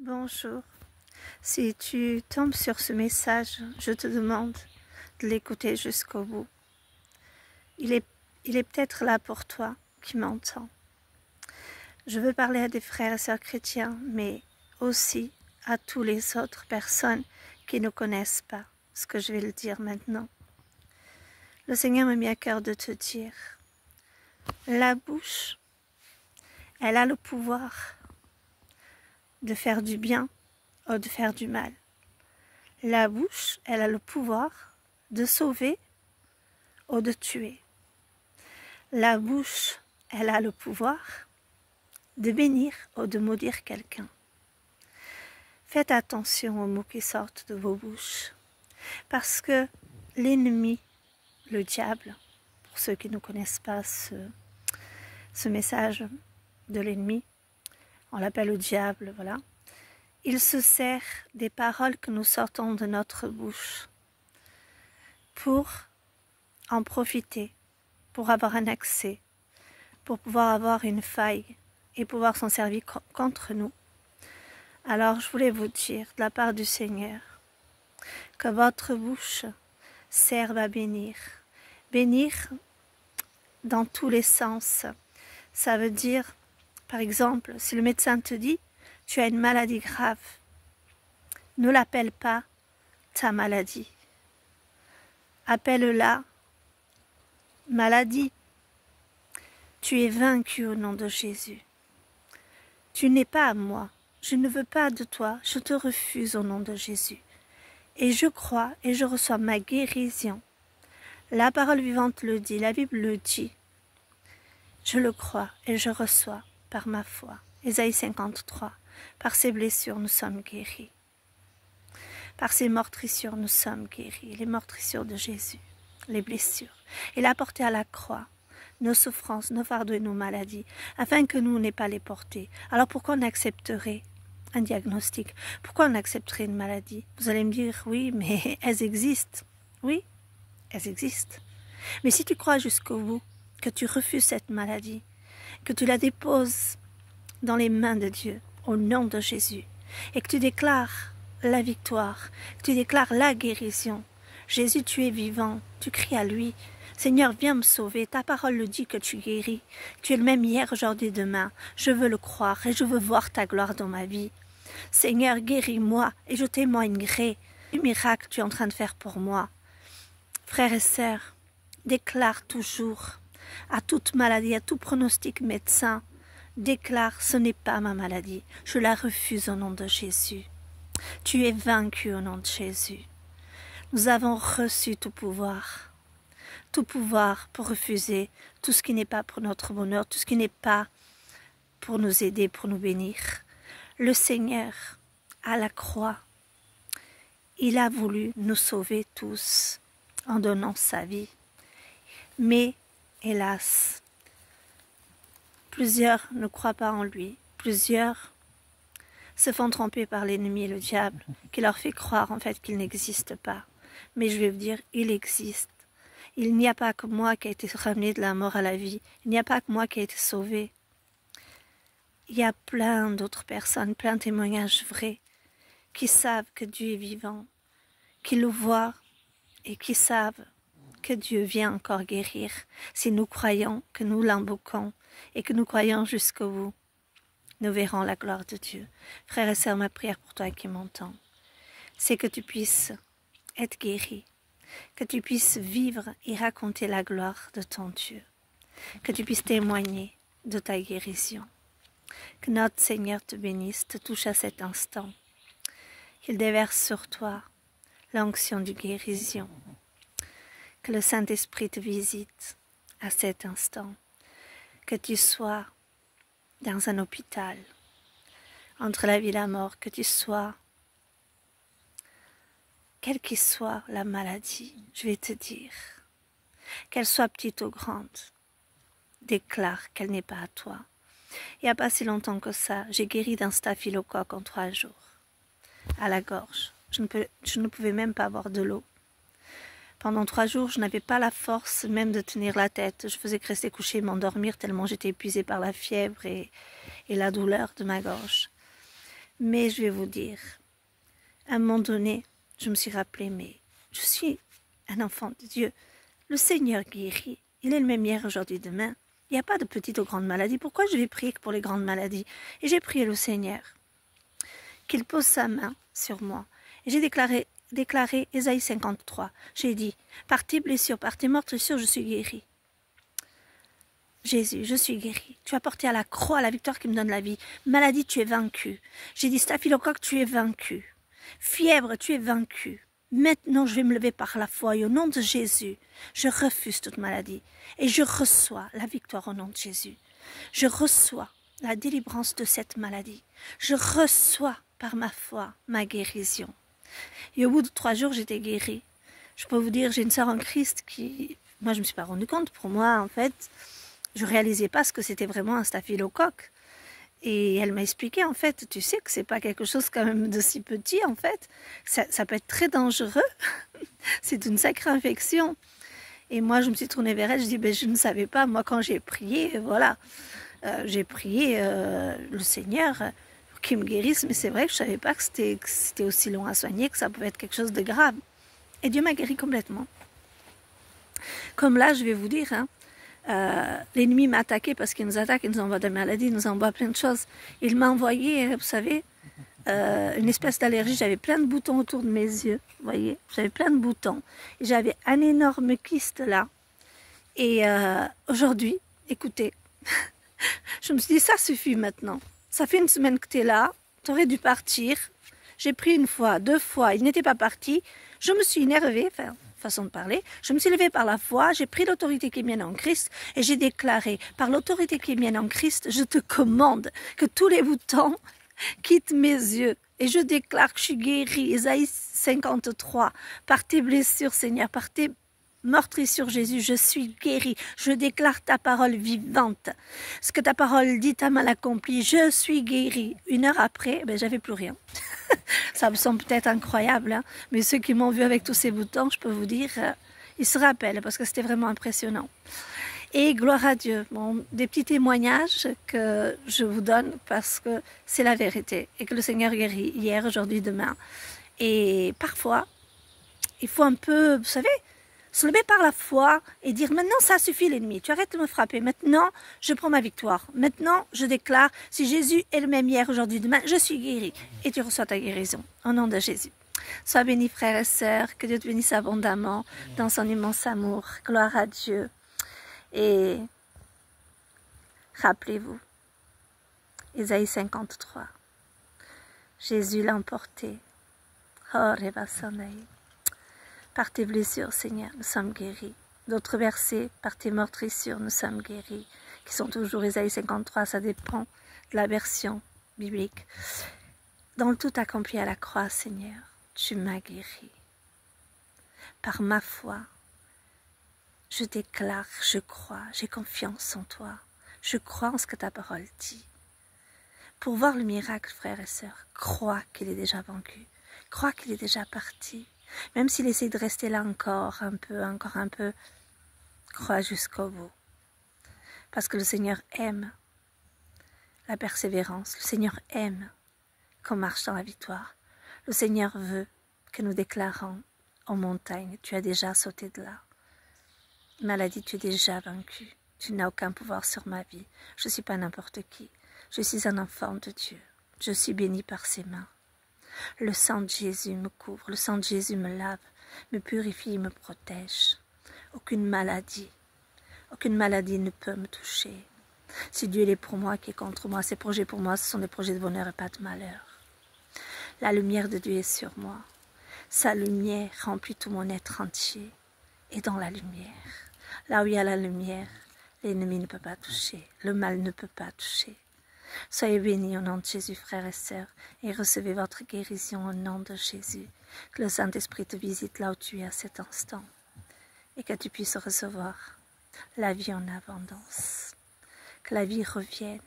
Bonjour. Si tu tombes sur ce message, je te demande de l'écouter jusqu'au bout. Il est peut-être là pour toi qui m'entends. Je veux parler à des frères et sœurs chrétiens, mais aussi à toutes les autres personnes qui ne connaissent pas ce que je vais le dire maintenant. Le Seigneur m'a mis à cœur de te dire, la bouche, elle a le pouvoir de faire du bien ou de faire du mal. La bouche, elle a le pouvoir de sauver ou de tuer. La bouche, elle a le pouvoir de bénir ou de maudire quelqu'un. Faites attention aux mots qui sortent de vos bouches, parce que l'ennemi, le diable, pour ceux qui ne connaissent pas ce message de l'ennemi, on l'appelle le diable, voilà. Il se sert des paroles que nous sortons de notre bouche pour en profiter, pour avoir un accès, pour pouvoir avoir une faille et pouvoir s'en servir contre nous. Alors je voulais vous dire de la part du Seigneur que votre bouche serve à bénir. Bénir dans tous les sens. Ça veut dire, par exemple, si le médecin te dit « tu as une maladie grave », ne l'appelle pas ta maladie. Appelle-la maladie. Tu es vaincu au nom de Jésus. Tu n'es pas à moi. Je ne veux pas de toi. Je te refuse au nom de Jésus. Et je crois et je reçois ma guérison. La parole vivante le dit, la Bible le dit. Je le crois et je reçois par ma foi. Ésaïe 53. Par ses blessures, nous sommes guéris. Par ses meurtrissures, nous sommes guéris. Les meurtrissures de Jésus, les blessures. Il a porté à la croix nos souffrances, nos fardeaux et nos maladies, afin que nous n'ayons pas les porter. Alors pourquoi on accepterait un diagnostic? Pourquoi on accepterait une maladie? Vous allez me dire, oui, mais elles existent. Oui, elles existent. Mais si tu crois jusqu'au bout que tu refuses cette maladie, que tu la déposes dans les mains de Dieu, au nom de Jésus, et que tu déclares la victoire, que tu déclares la guérison, Jésus, tu es vivant, tu cries à lui, Seigneur, viens me sauver, ta parole le dit que tu guéris, tu es le même hier, aujourd'hui et demain, je veux le croire et je veux voir ta gloire dans ma vie. Seigneur, guéris-moi et je témoignerai du miracle que tu es en train de faire pour moi. Frères et sœurs, déclare toujours à toute maladie, à tout pronostic médecin, déclare, ce n'est pas ma maladie, je la refuse au nom de Jésus. Tu es vaincu au nom de Jésus. Nous avons reçu tout pouvoir pour refuser tout ce qui n'est pas pour notre bonheur, tout ce qui n'est pas pour nous aider, pour nous bénir. Le Seigneur, à la croix, il a voulu nous sauver tous en donnant sa vie. Mais, hélas, plusieurs ne croient pas en lui, plusieurs se font tromper par l'ennemi et le diable, qui leur fait croire en fait qu'il n'existe pas. Mais je vais vous dire, il existe. Il n'y a pas que moi qui ai été ramené de la mort à la vie. Il n'y a pas que moi qui ai été sauvé. Il y a plein d'autres personnes, plein de témoignages vrais, qui savent que Dieu est vivant, qui le voient et qui savent que Dieu vient encore guérir si nous croyons, que nous l'invoquons et que nous croyons jusqu'au bout. Nous verrons la gloire de Dieu. Frères et sœurs, ma prière pour toi qui m'entends, c'est que tu puisses être guéri, que tu puisses vivre et raconter la gloire de ton Dieu, que tu puisses témoigner de ta guérison. Que notre Seigneur te bénisse, te touche à cet instant, qu'il déverse sur toi l'onction de guérison, que le Saint-Esprit te visite à cet instant, que tu sois dans un hôpital, entre la vie et la mort, que tu sois, quelle que soit la maladie, je vais te dire, qu'elle soit petite ou grande, déclare qu'elle n'est pas à toi. Il n'y a pas si longtemps que ça, j'ai guéri d'un staphylocoque en 3 jours, à la gorge. Je ne pouvais même pas boire de l'eau. Pendant 3 jours, je n'avais pas la force même de tenir la tête. Je faisais que rester couchée et m'endormir tellement j'étais épuisée par la fièvre et la douleur de ma gorge. Mais je vais vous dire, à un moment donné, je me suis rappelé, mais je suis un enfant de Dieu. Le Seigneur guérit. Il est le même hier, aujourd'hui, demain. Il n'y a pas de petites ou grandes maladies. Pourquoi je vais prier que pour les grandes maladies? Et j'ai prié le Seigneur qu'il pose sa main sur moi. Et j'ai déclaré Ésaïe 53. J'ai dit, par tes blessures, par tes meurtrissures, je suis guéri. Jésus, je suis guéri. Tu as porté à la croix la victoire qui me donne la vie. Maladie, tu es vaincu. J'ai dit, staphylocoque, tu es vaincu. Fièvre, tu es vaincu. Maintenant, je vais me lever par la foi et au nom de Jésus, je refuse toute maladie et je reçois la victoire au nom de Jésus. Je reçois la délivrance de cette maladie. Je reçois par ma foi ma guérison. Et au bout de 3 jours, j'étais guérie. Je peux vous dire, j'ai une sœur en Christ qui... Moi, je ne me suis pas rendu compte. Pour moi, en fait, je ne réalisais pas ce que c'était vraiment un staphylocoque. Et elle m'a expliqué, en fait, tu sais que c'est pas quelque chose quand même de si petit, en fait. Ça peut être très dangereux. C'est une sacrée infection. Et moi, je me suis tournée vers elle, je dis, ben, je ne savais pas, moi, quand j'ai prié, voilà. J'ai prié le Seigneur pour qu'il me guérisse, mais c'est vrai que je ne savais pas que c'était aussi long à soigner, que ça pouvait être quelque chose de grave. Et Dieu m'a guéri complètement. Comme là, je vais vous dire, hein, l'ennemi m'a attaqué parce qu'il nous attaque, il nous envoie des maladies, il nous envoie plein de choses. Il m'a envoyé, vous savez, une espèce d'allergie. J'avais plein de boutons autour de mes yeux, vous voyez. J'avais plein de boutons. Et j'avais un énorme kyste là. Et aujourd'hui, écoutez, je me suis dit, ça suffit maintenant. Ça fait une semaine que tu es là, tu aurais dû partir. J'ai pris 1 fois, 2 fois, il n'était pas parti. Je me suis énervée, enfin, façon de parler. Je me suis levée par la foi, j'ai pris l'autorité qui est mienne en Christ et j'ai déclaré, par l'autorité qui est mienne en Christ, je te commande que tous les boutons quittent mes yeux. Et je déclare que je suis guérie. Ésaïe 53, par tes blessures, Seigneur, par tes meurtrissures, Jésus, je suis guérie. Je déclare ta parole vivante. Ce que ta parole dit, ta main l'accomplit. Je suis guérie. 1 heure après, ben, j'avais plus rien. Ça me semble peut-être incroyable, hein, mais ceux qui m'ont vu avec tous ces boutons, je peux vous dire, ils se rappellent parce que c'était vraiment impressionnant. Et gloire à Dieu, bon, des petits témoignages que je vous donne parce que c'est la vérité et que le Seigneur guérit hier, aujourd'hui, demain. Et parfois, il faut un peu, vous savez, se lever par la foi et dire maintenant ça suffit l'ennemi, tu arrêtes de me frapper, maintenant je prends ma victoire, maintenant je déclare si Jésus est le même hier, aujourd'hui, demain, je suis guéri et tu reçois ta guérison au nom de Jésus. Sois bénis frères et sœurs, que Dieu te bénisse abondamment dans son immense amour, gloire à Dieu et rappelez-vous, Ésaïe 53, Jésus l'a emporté, oh Revasonaï. Par tes blessures, Seigneur, nous sommes guéris. D'autres versets, par tes meurtrissures, nous sommes guéris, qui sont toujours Ésaïe 53, ça dépend de la version biblique. Dans le tout accompli à la croix, Seigneur, tu m'as guéri. Par ma foi, je déclare, je crois, j'ai confiance en toi. Je crois en ce que ta parole dit. Pour voir le miracle, frères et sœurs, crois qu'il est déjà vaincu. Crois qu'il est déjà parti. Même s'il essaie de rester là encore un peu, crois jusqu'au bout. Parce que le Seigneur aime la persévérance. Le Seigneur aime qu'on marche dans la victoire. Le Seigneur veut que nous déclarons en montagne, tu as déjà sauté de là. Maladie, tu es déjà vaincu. Tu n'as aucun pouvoir sur ma vie. Je ne suis pas n'importe qui. Je suis un enfant de Dieu. Je suis béni par ses mains. Le sang de Jésus me couvre, le sang de Jésus me lave, me purifie, me protège. Aucune maladie ne peut me toucher. Si Dieu est pour moi, qui est contre moi, ses projets pour moi, ce sont des projets de bonheur et pas de malheur. La lumière de Dieu est sur moi. Sa lumière remplit tout mon être entier. Et dans la lumière, là où il y a la lumière, l'ennemi ne peut pas toucher, le mal ne peut pas toucher. Soyez bénis au nom de Jésus, frères et sœurs, et recevez votre guérison au nom de Jésus. Que le Saint-Esprit te visite là où tu es à cet instant, et que tu puisses recevoir la vie en abondance. Que la vie revienne,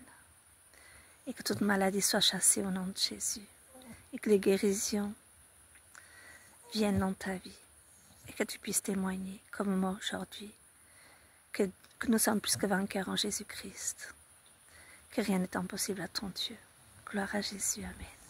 et que toute maladie soit chassée au nom de Jésus, et que les guérisons viennent dans ta vie, et que tu puisses témoigner, comme moi aujourd'hui, que nous sommes plus que vainqueurs en Jésus-Christ. Que rien n'est impossible à ton Dieu. Gloire à Jésus. Amen.